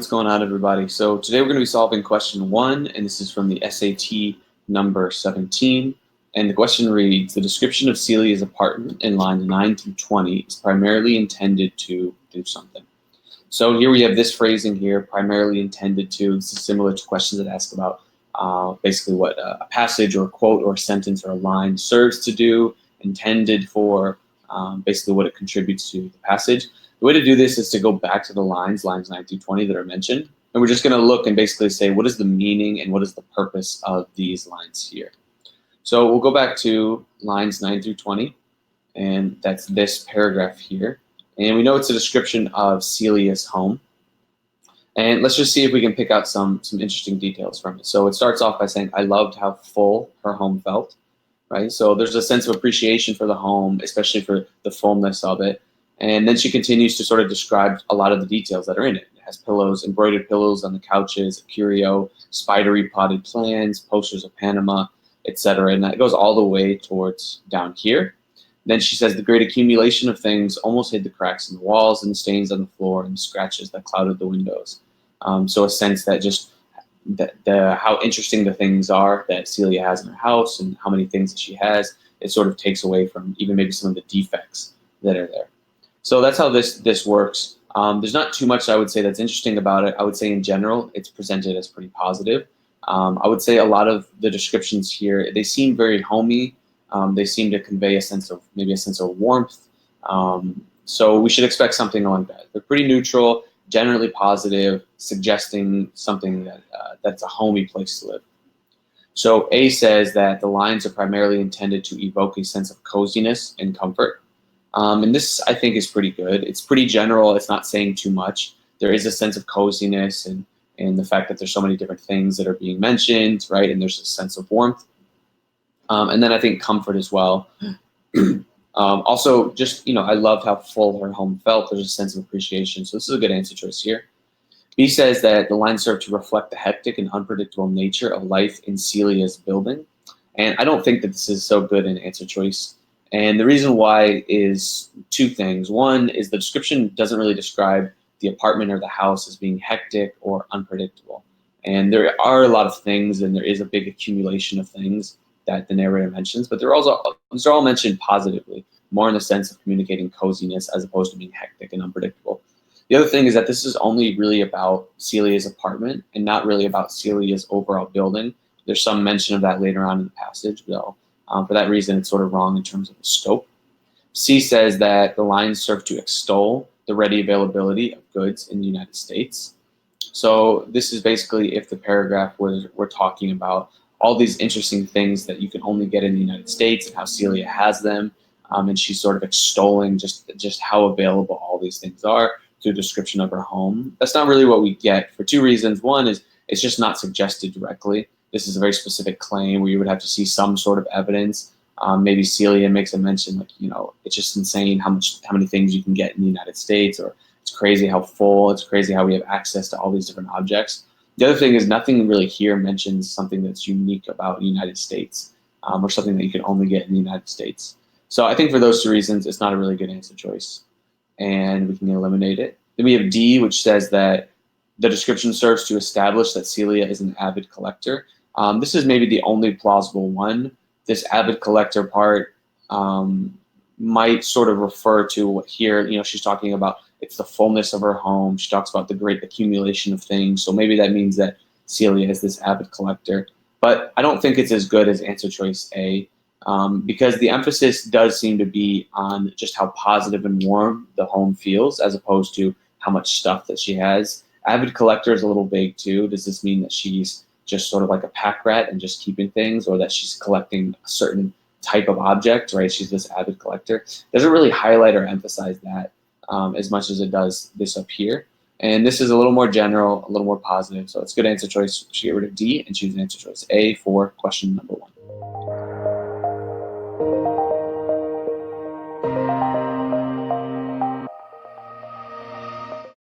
going on, everybody? So today we're going to be solving question 1, and this is from the SAT number 17. And the question reads, the description of Celia's apartment in lines 9 through 20 is primarily intended to do something. So here we have this phrasing here, primarily intended to. This is similar to questions that ask about basically what a passage or a quote or a sentence or a line serves to do, intended for, basically what it contributes to the passage. The way to do this is to go back to the lines 9 through 20 that are mentioned, and we're just going to look and basically say what is the meaning and what is the purpose of these lines here. So we'll go back to lines 9 through 20, and that's this paragraph here. And we know it's a description of Celia's home. And let's just see if we can pick out some interesting details from it. So it starts off by saying, I loved how full her home felt, right? So there's a sense of appreciation for the home, especially for the fullness of it. And then she continues to sort of describe a lot of the details that are in it. It has pillows, embroidered pillows on the couches, a curio, spidery potted plants, posters of Panama, etc. And that goes all the way towards down here. Then she says the great accumulation of things almost hid the cracks in the walls and the stains on the floor and the scratches that clouded the windows. So a sense that just how interesting the things are that Celia has in her house and how many things that she has, it sort of takes away from even maybe some of the defects that are there. So that's how this works. There's not too much I would say that's interesting about it. I would say in general, it's presented as pretty positive. I would say a lot of the descriptions here, they seem very homey. They seem to convey a sense of, maybe a sense of warmth. So we should expect something like that. They're pretty neutral, generally positive, suggesting something that that's a homey place to live. So A says that the lines are primarily intended to evoke a sense of coziness and comfort. And this, I think, is pretty good. It's pretty general. It's not saying too much. There is a sense of coziness and the fact that there's so many different things that are being mentioned, right? And there's a sense of warmth. And then I think comfort as well. Also, just, I loved how full her home felt. There's a sense of appreciation. So this is a good answer choice here. B says that the lines serve to reflect the hectic and unpredictable nature of life in Celia's building. And I don't think that this is so good an answer choice. And the reason why is two things. One is the description doesn't really describe the apartment or the house as being hectic or unpredictable. And there are a lot of things, and there is a big accumulation of things that the narrator mentions, but they're all mentioned positively, more in the sense of communicating coziness as opposed to being hectic and unpredictable. The other thing is that this is only really about Celia's apartment and not really about Celia's overall building. There's some mention of that later on in the passage, though. For that reason, it's sort of wrong in terms of the scope. C says that the lines serve to extol the ready availability of goods in the United States. So this is basically if the paragraph we're talking about all these interesting things that you can only get in the United States and how Celia has them, and she's sort of extolling just how available all these things are through a description of her home. That's not really what we get for two reasons. One is it's just not suggested directly. This is a very specific claim where you would have to see some sort of evidence. Maybe Celia makes a mention like, it's just insane how many things you can get in the United States, or it's crazy how full, it's crazy how we have access to all these different objects. The other thing is nothing really here mentions something that's unique about the United States, or something that you can only get in the United States. So I think for those two reasons, it's not a really good answer choice, and we can eliminate it. Then we have D, which says that the description serves to establish that Celia is an avid collector. This is maybe the only plausible one. This avid collector part might sort of refer to what here, she's talking about it's the fullness of her home. She talks about the great accumulation of things. So maybe that means that Celia is this avid collector. But I don't think it's as good as answer choice A, because the emphasis does seem to be on just how positive and warm the home feels as opposed to how much stuff that she has. Avid collector is a little vague too. Does this mean that she's just sort of like a pack rat and just keeping things, or that she's collecting a certain type of object, right? She's this avid collector. Doesn't really highlight or emphasize that as much as it does this up here. And this is a little more general, a little more positive. So it's a good answer choice. We should get rid of D and choose answer choice A for question number 1.